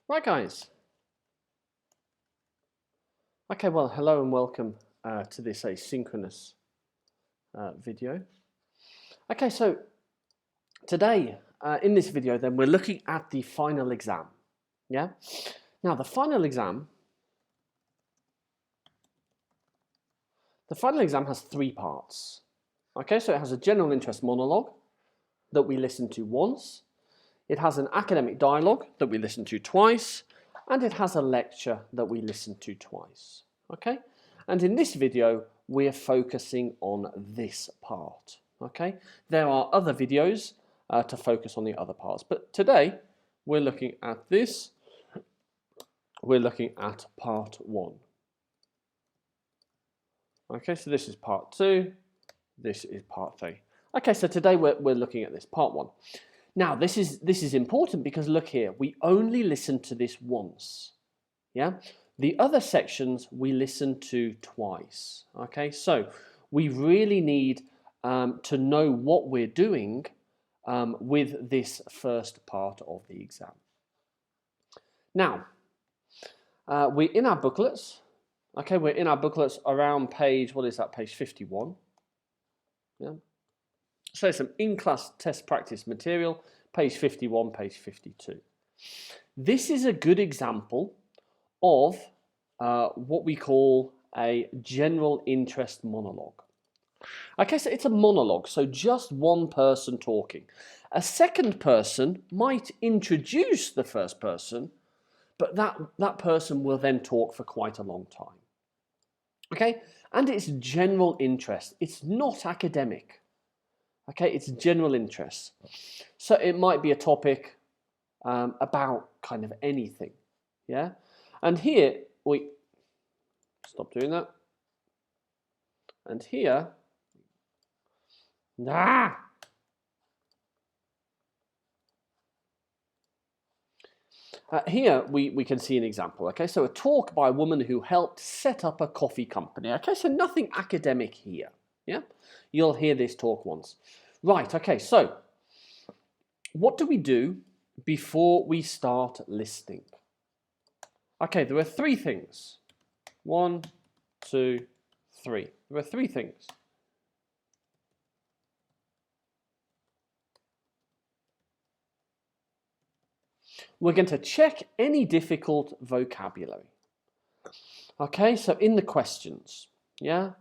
Right, guys. Okay, well, hello and welcome to this asynchronous video. Okay, so today in this video, then we're looking at the final exam. Yeah. Now, the final exam has three parts. Okay, so it has a general interest monologue that we listen to once. It has an academic dialogue that we listen to twice, and it has a lecture that we listen to twice. Okay, and in this video we're focusing on this part. Okay, there are other videos to focus on the other parts, but today we're looking at this. We're looking at part one. Okay, so this is part two. This is part three. Okay, so today we're looking at this part one. Now, this is important because look here, we only listen to this once. Yeah, the other sections we listen to twice. Okay, so we really need to know what we're doing with this first part of the exam. Now, we're in our booklets. Okay, we're in our booklets around page, what is that, page 51. Yeah. So some in-class test practice material, page 51, page 52. This is a good example of what we call a general interest monologue. Okay, so it's a monologue, so just one person talking. A second person might introduce the first person, but that person will then talk for quite a long time. Okay, and it's general interest. It's not academic. Okay, it's general interest. So it might be a topic about kind of anything. Yeah, and here we stop doing that. And here, here we can see an example. Okay, so a talk by a woman who helped set up a coffee company. Okay, so nothing academic here. Yeah, you'll hear this talk once. Right, okay, so what do we do before we start listening? Okay, there are three things. 1, 2, 3. There are three things. We're going to check any difficult vocabulary. Okay, so in the questions, yeah,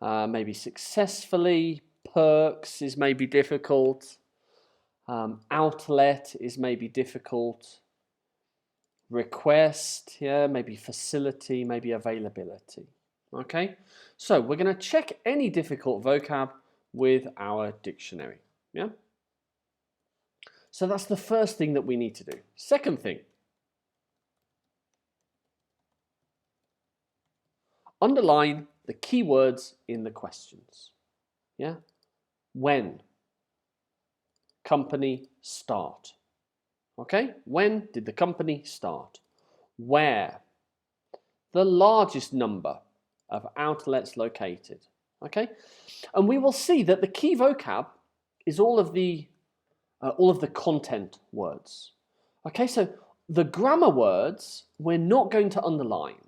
maybe successfully, perks is maybe difficult, outlet is maybe difficult, request, yeah, maybe facility, maybe availability. Okay, so we're going to check any difficult vocab with our dictionary. Yeah. So that's the first thing that we need to do. Second thing, underline the keywords in the questions. Yeah. When? Company start. Okay, when did the company start? Where? The largest number of outlets located. Okay, and we will see that the key vocab is all of the content words. Okay, so the grammar words we're not going to underline.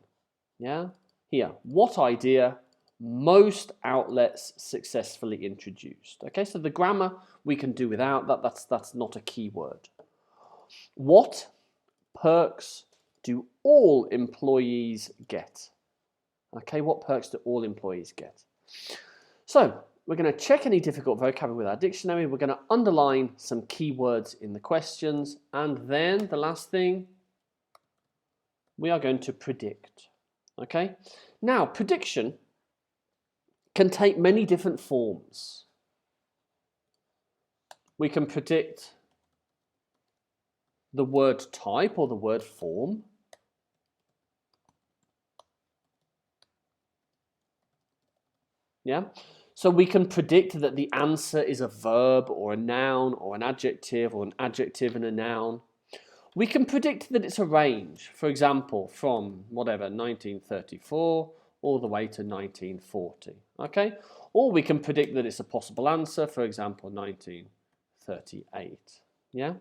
Yeah, here, what idea? Most outlets successfully introduced. Okay, so the grammar we can do without that. That's not a key word. What perks do all employees get? Okay, what perks do all employees get? So we're going to check any difficult vocabulary with our dictionary. We're going to underline some keywords in the questions. And then the last thing, we are going to predict. Okay, now prediction can take many different forms. We can predict the word type or the word form. Yeah, so we can predict that the answer is a verb or a noun or an adjective or an adjective and a noun. We can predict that it's a range, for example, from whatever, 1934 all the way to 1940. Okay, or we can predict that it's a possible answer, for example, 1938. Yeah.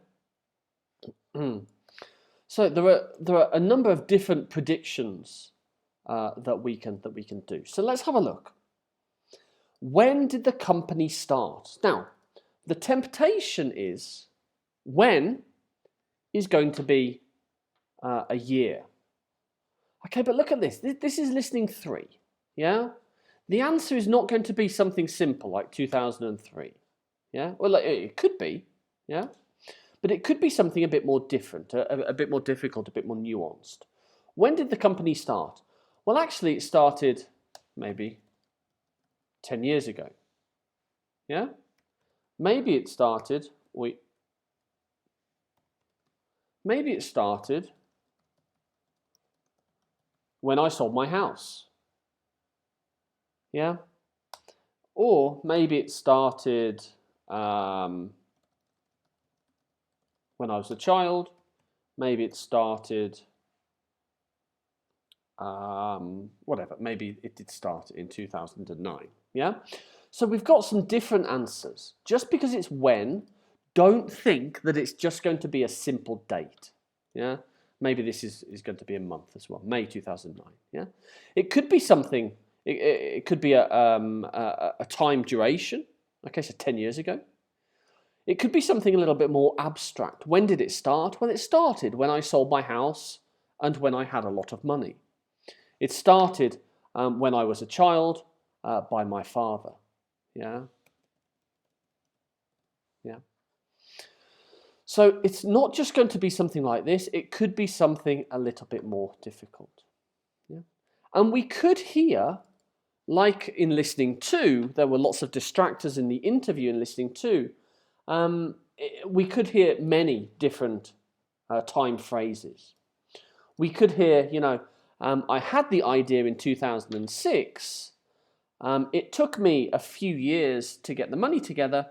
So there are a number of different predictions that we can do. So let's have a look. When did the company start? Now, the temptation is when is going to be a year. Okay, but look at this. This is listening 3. Yeah? The answer is not going to be something simple like 2003. Yeah? Well, it could be. Yeah? But it could be something a bit more different, a bit more difficult, a bit more nuanced. When did the company start? Well, actually, it started maybe 10 years ago. Yeah? Maybe it started, maybe it started when I sold my house. Yeah? Or maybe it started when I was a child. Maybe it started, whatever. Maybe it did start in 2009. Yeah? So we've got some different answers. Just because it's when, don't think that it's just going to be a simple date. Yeah? Maybe this is going to be a month as well. May 2009. Yeah? It could be something. It could be a time duration. Okay, so 10 years ago. It could be something a little bit more abstract. When did it start? Well, it started when I sold my house and when I had a lot of money. It started when I was a child by my father. Yeah. Yeah. So it's not just going to be something like this. It could be something a little bit more difficult. Yeah. And we could hear, like in listening 2, there were lots of distractors in the interview in listening 2. We could hear many different time phrases. We could hear, I had the idea in 2006. It took me a few years to get the money together.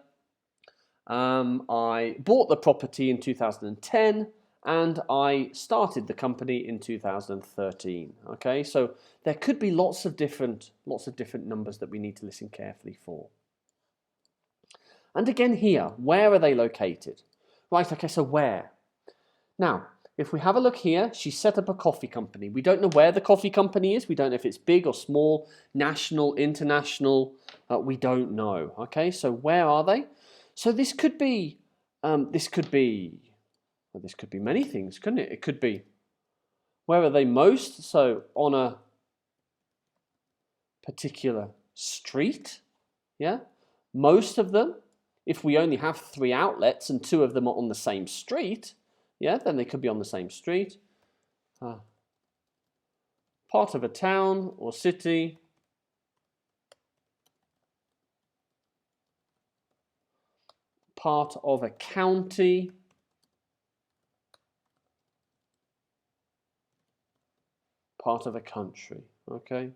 I bought the property in 2010 and I started the company in 2013. Okay, so there could be lots of different numbers that we need to listen carefully for. And again here, where are they located? Right, okay, so where? Now, if we have a look here, she set up a coffee company. We don't know where the coffee company is. We don't know if it's big or small, national, international. We don't know. Okay, so where are they? So this could be many things, couldn't it? It could be, where are they most? So on a particular street, yeah? Most of them, if we only have 3 outlets and 2 of them are on the same street, yeah, then they could be on the same street. Part of a town or city. Part of a county. Part of a country, okay?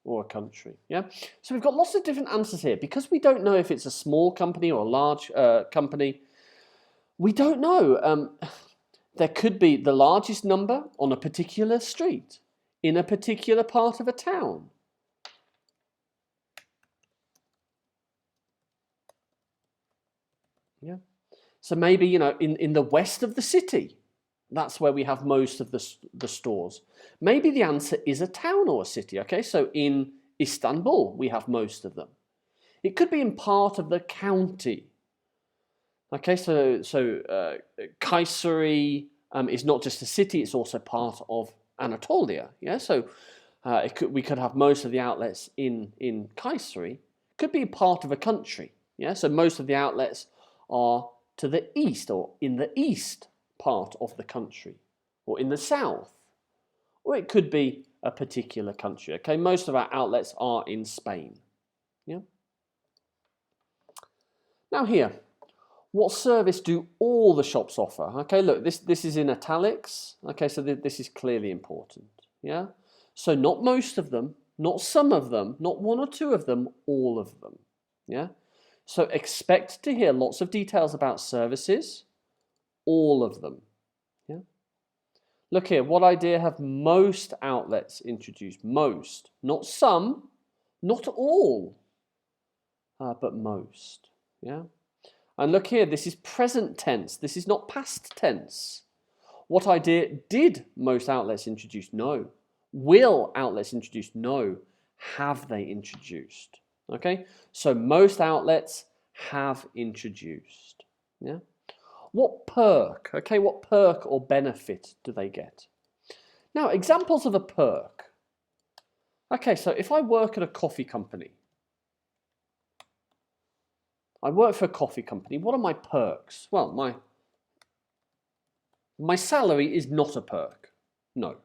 Or a country, yeah? So we've got lots of different answers here. Because we don't know if it's a small company or a large company, we don't know. There could be the largest number on a particular street, in a particular part of a town. Yeah. So maybe, in the west of the city, that's where we have most of the stores. Maybe the answer is a town or a city, okay? So in Istanbul, we have most of them. It could be in part of the county. Okay, so Kayseri is not just a city, it's also part of Anatolia. Yeah, so we could have most of the outlets in Kayseri. Could be part of a country. Yeah, so most of the outlets are to the east or in the east part of the country or in the south. Or it could be a particular country. Okay, most of our outlets are in Spain. Yeah. Now here, what service do all the shops offer? Okay, look, this is in italics. Okay, so this is clearly important. Yeah, so not most of them, not some of them, not 1 or 2 of them, all of them. Yeah, so expect to hear lots of details about services, all of them. Yeah, look here, what idea have most outlets introduced? Most, not some, not all, but most. Yeah. And look here, this is present tense. This is not past tense. What idea did most outlets introduce? No. Will outlets introduce? No. Have they introduced? Okay, so most outlets have introduced. Yeah. What perk? Okay, what perk or benefit do they get? Now, examples of a perk. Okay, so if I work at a coffee company, I work for a coffee company, what are my perks? Well, my salary is not a perk. No.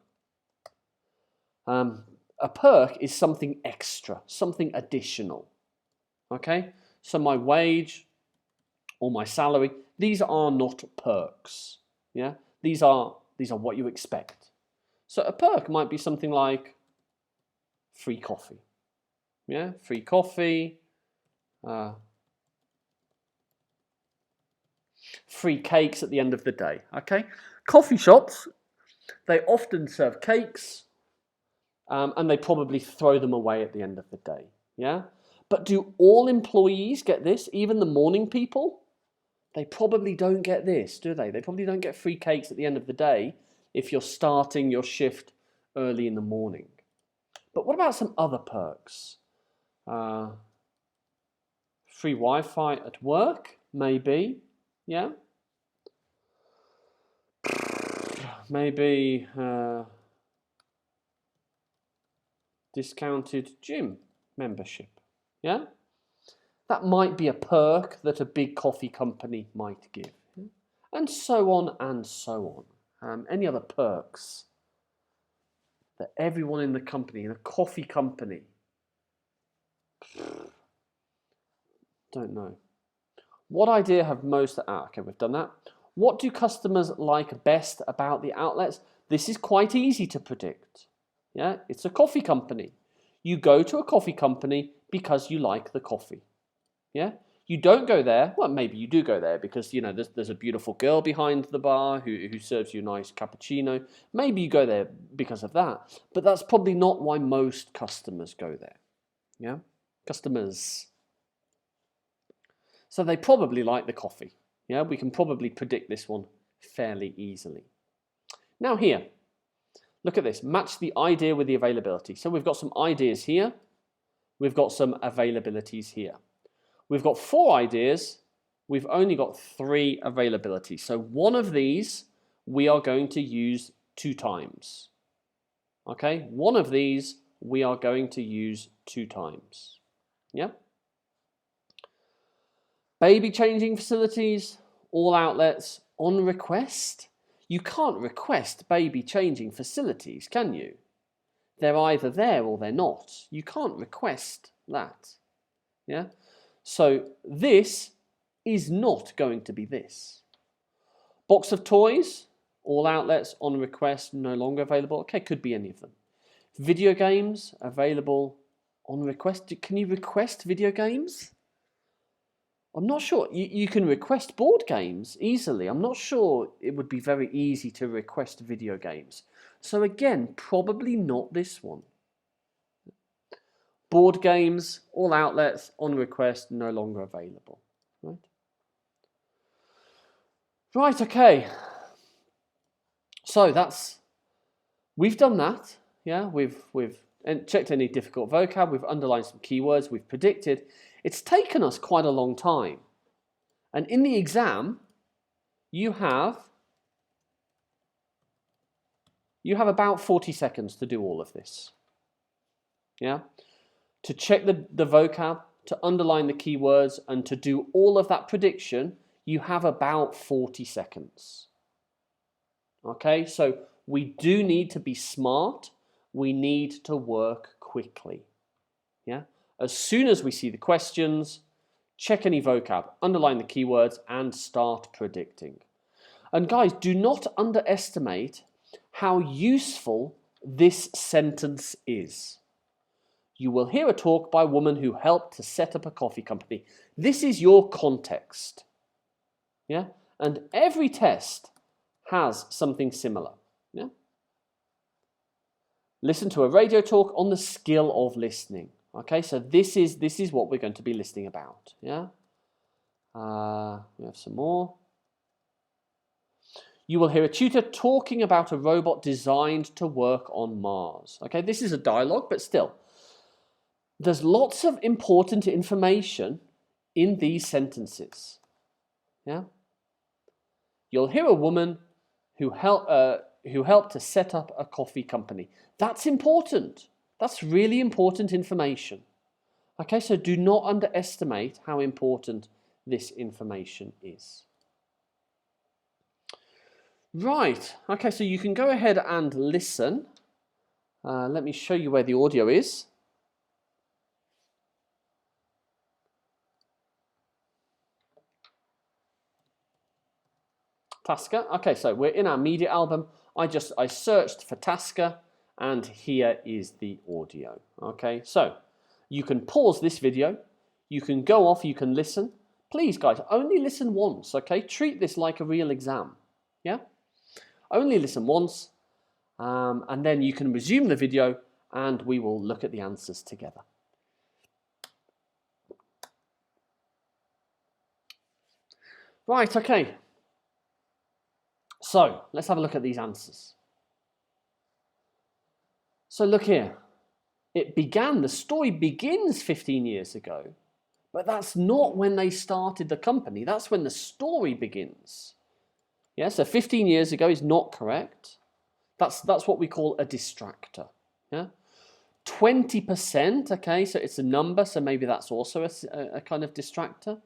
A perk is something extra, something additional. Okay, so my wage or my salary, these are not perks. Yeah, these are what you expect. So a perk might be something like free coffee. Yeah, free coffee, free cakes at the end of the day. Okay, coffee shops, they often serve cakes, and they probably throw them away at the end of the day. Yeah, but do all employees get this? Even the morning people? They probably don't get this, do they? They probably don't get free cakes at the end of the day if you're starting your shift early in the morning. But what about some other perks? Free Wi-Fi at work, maybe. Yeah. Maybe discounted gym membership. Yeah. That might be a perk that a big coffee company might give. And so on and so on. Any other perks that everyone in the company, in a coffee company, don't know. What idea have most... okay, we've done that. What do customers like best about the outlets? This is quite easy to predict. Yeah, it's a coffee company. You go to a coffee company because you like the coffee. Yeah, you don't go there. Well, maybe you do go there because, you know, there's a beautiful girl behind the bar who serves you a nice cappuccino. Maybe you go there because of that. But that's probably not why most customers go there. Yeah, customers. So they probably like the coffee. Yeah, we can probably predict this one fairly easily. Now here, look at this. Match the idea with the availability. So we've got some ideas here. We've got some availabilities here. We've got 4 ideas. We've only got 3 availabilities. So one of these we are going to use 2 times. Okay, one of these we are going to use 2 times. Yeah. Baby changing facilities, all outlets, on request. You can't request baby changing facilities, can you? They're either there or they're not. You can't request that. Yeah. So this is not going to be this. Box of toys, all outlets, on request, no longer available. Okay, could be any of them. Video games, available, on request. Can you request video games? I'm not sure. You can request board games easily. I'm not sure it would be very easy to request video games. So again, probably not this one. Board games, all outlets, on request, no longer available. Right, okay. So we've done that. Yeah, we've checked any difficult vocab, we've underlined some keywords, we've predicted. It's taken us quite a long time. And in the exam, you have about 40 seconds to do all of this. Yeah? To check the vocab, to underline the keywords, and to do all of that prediction, you have about 40 seconds. Okay, so we do need to be smart. We need to work quickly. Yeah? As soon as we see the questions, check any vocab, underline the keywords, and start predicting. And guys, do not underestimate how useful this sentence is. You will hear a talk by a woman who helped to set up a coffee company. This is your context. Yeah? And every test has something similar. Yeah? Listen to a radio talk on the skill of listening. Okay, so this is what we're going to be listening about. Yeah? We have some more. You will hear a tutor talking about a robot designed to work on Mars. Okay, this is a dialogue, but still. There's lots of important information in these sentences. Yeah? You'll hear a woman who helped to set up a coffee company. That's important. That's really important information. Okay, so do not underestimate how important this information is. Right, okay, so you can go ahead and listen. Let me show you where the audio is. Tasker. Okay, so we're in our media album. I searched for Tasker, and here is the audio. Okay, so you can pause this video. You can go off. You can listen. Please, guys, only listen once. Okay, treat this like a real exam. Yeah, only listen once, and then you can resume the video, and we will look at the answers together. Right. Okay. So let's have a look at these answers. So look here. The story begins 15 years ago, but that's not when they started the company. That's when the story begins. Yeah, so 15 years ago is not correct. That's what we call a distractor. Yeah, 20%, okay, so it's a number, so maybe that's also a kind of distractor.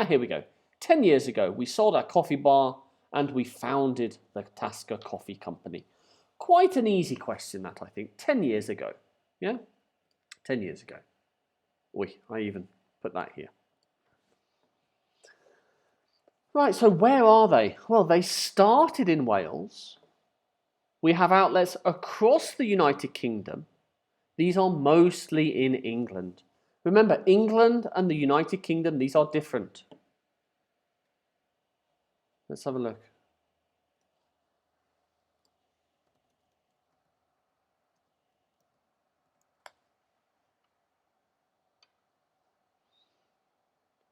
Here we go. 10 years ago, we sold our coffee bar and we founded the Tasker Coffee Company. Quite an easy question that, I think. 10 years ago. Yeah? 10 years ago. I even put that here. Right, so where are they? Well, they started in Wales. We have outlets across the United Kingdom. These are mostly in England. Remember, England and the United Kingdom, these are different. Let's have a look.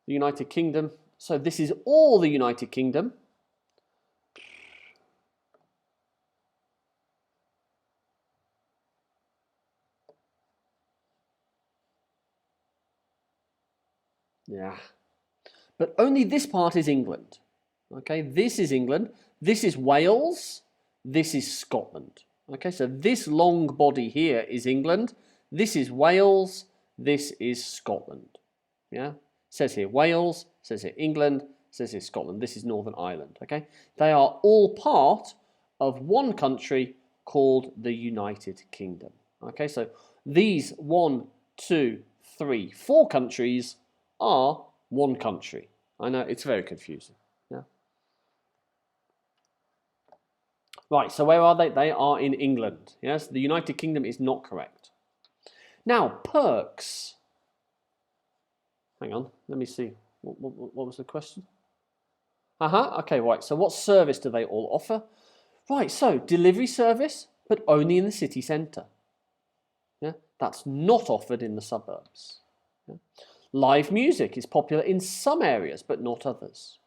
The United Kingdom. So this is all the United Kingdom. Yeah. But only this part is England. Okay, this is England. This is Wales. This is Scotland. Okay, so this long body here is England. This is Wales. This is Scotland. Yeah, it says here Wales, says here England, says here Scotland. This is Northern Ireland. Okay, they are all part of one country called the United Kingdom. Okay, so these 1, 2, 3, 4 countries are one country. I know it's very confusing. Yeah. Right, so where are they? They are in England. Yes, the United Kingdom is not correct. Now, perks. Hang on, let me see. What was the question? Okay, right. So what service do they all offer? Right, so delivery service, but only in the city centre. Yeah, that's not offered in the suburbs. Yeah. Live music is popular in some areas, but not others.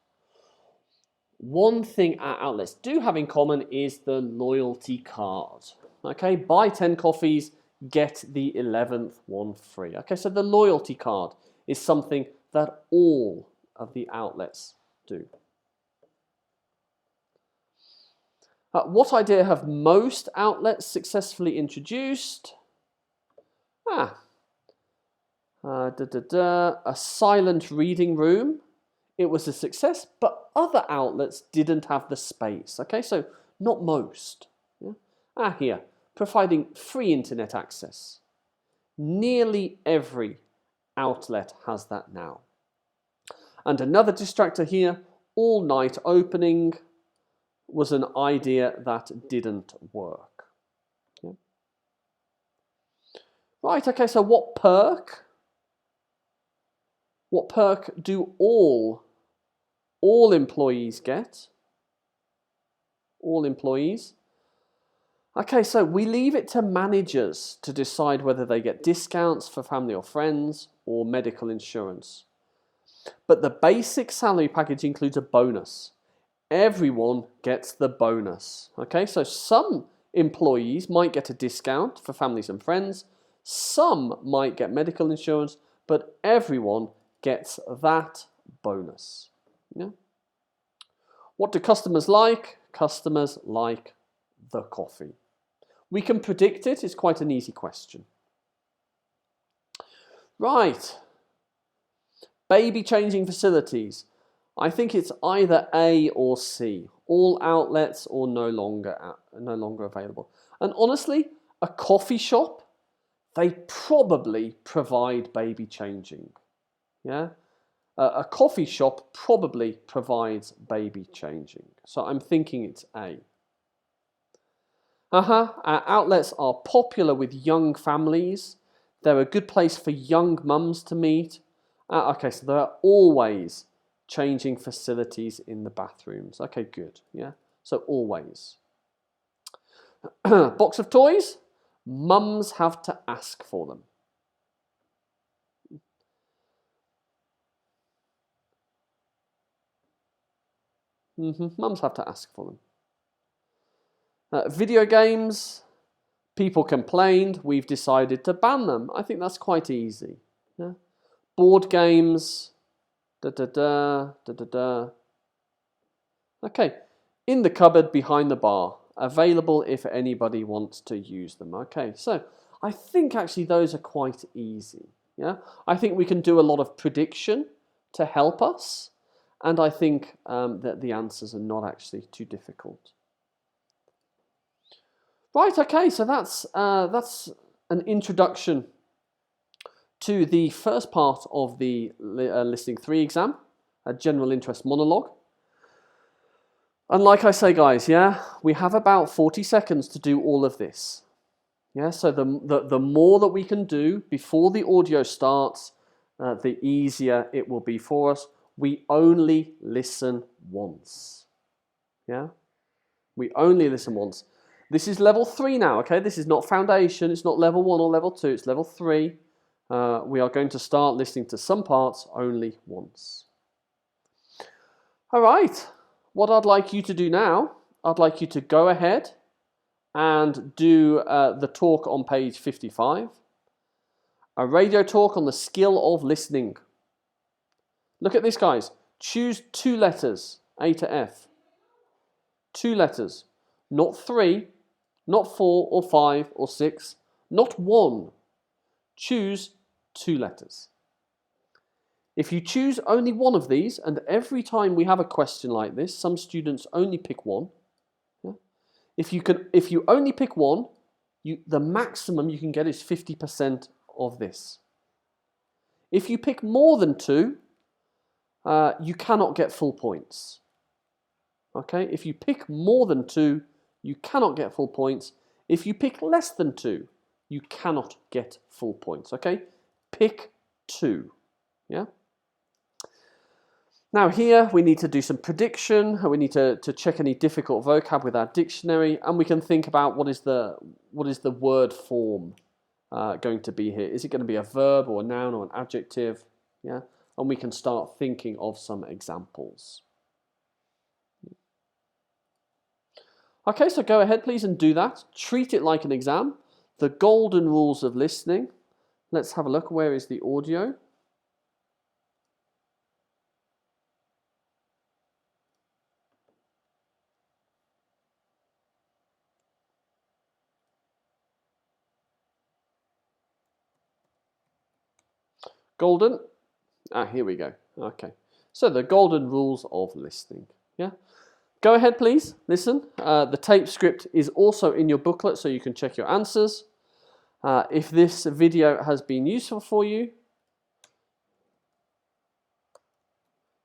One thing our outlets do have in common is the loyalty card. Okay, buy 10 coffees, get the 11th one free. Okay, so the loyalty card is something that all of the outlets do. What idea have most outlets successfully introduced? A silent reading room. It was a success, but other outlets didn't have the space. Okay, so not most. Yeah? Here, providing free internet access. Nearly every outlet has that now. And another distractor here, all-night opening, was an idea that didn't work. Yeah. Right, okay, so what perk? What perk do all employees get? All employees. Okay, so we leave it to managers to decide whether they get discounts for family or friends or medical insurance. But the basic salary package includes a bonus. Everyone gets the bonus. Okay, so some employees might get a discount for families and friends. Some might get medical insurance, but everyone gets that bonus. Yeah? What do customers like? Customers like the coffee. We can predict it. It's quite an easy question. Right. Baby changing facilities. I think it's either A or C. All outlets or no longer available. And honestly, a coffee shop, they probably provide baby changing. Yeah? A coffee shop probably provides baby changing. So I'm thinking it's A. Outlets are popular with young families. They're a good place for young mums to meet. Okay, so there are always changing facilities in the bathrooms. Okay, good. Yeah, so always. Box of toys. Mums have to ask for them. Mums have to ask for them. Video games. People complained. We've decided to ban them. I think that's quite easy. Yeah? Board games. Okay. In the cupboard behind the bar. Available if anybody wants to use them. Okay. So I think actually those are quite easy. Yeah. I think we can do a lot of prediction to help us. And I think that the answers are not actually too difficult. Right, okay, so that's an introduction to the first part of the Listening 3 exam, a general interest monologue. And like I say, guys, yeah, we have about 40 seconds to do all of this. Yeah, so the more that we can do before the audio starts, the easier it will be for us. We only listen once. Yeah, we only listen once. This is level 3 now, okay? This is not foundation, it's not level 1 or level 2, it's level 3. We are going to start listening to some parts only once. All right, what I'd like you to do now, I'd like you to go ahead and do the talk on page 55. A radio talk on the skill of listening. Look at this, guys. Choose 2 letters, A to F. 2 letters, not 3. Not 4 or 5 or 6, not 1. Choose 2 letters. If you choose only one of these, and every time we have a question like this, some students only pick one. Yeah? If you only pick one, the maximum you can get is 50% of this. If you pick more than 2, you cannot get full points. Okay, if you pick more than 2, you cannot get full points. If you pick less than 2, you cannot get full points. Okay? Pick 2. Yeah? Now here we need to do some prediction. We need to check any difficult vocab with our dictionary, and we can think about what is the word form going to be here. Is it going to be a verb or a noun or an adjective? Yeah? And we can start thinking of some examples. Okay, so go ahead, please, and do that. Treat it like an exam. The golden rules of listening. Let's have a look. Where is the audio? Golden. Here we go. Okay. So the golden rules of listening. Yeah. Go ahead, please. Listen. The tape script is also in your booklet, so you can check your answers. If this video has been useful for you,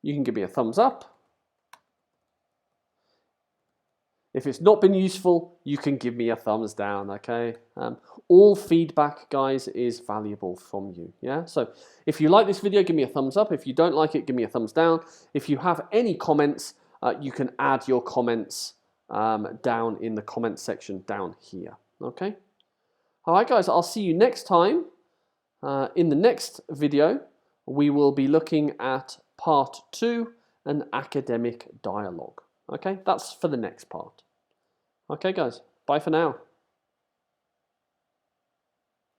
you can give me a thumbs up. If it's not been useful, you can give me a thumbs down, okay? All feedback, guys, is valuable from you, yeah? So if you like this video, give me a thumbs up. If you don't like it, give me a thumbs down. If you have any comments, you can add your comments down in the comment section down here, okay? All right, guys, I'll see you next time. In the next video, we will be looking at part 2, an academic dialogue. Okay, that's for the next part. Okay, guys, bye for now.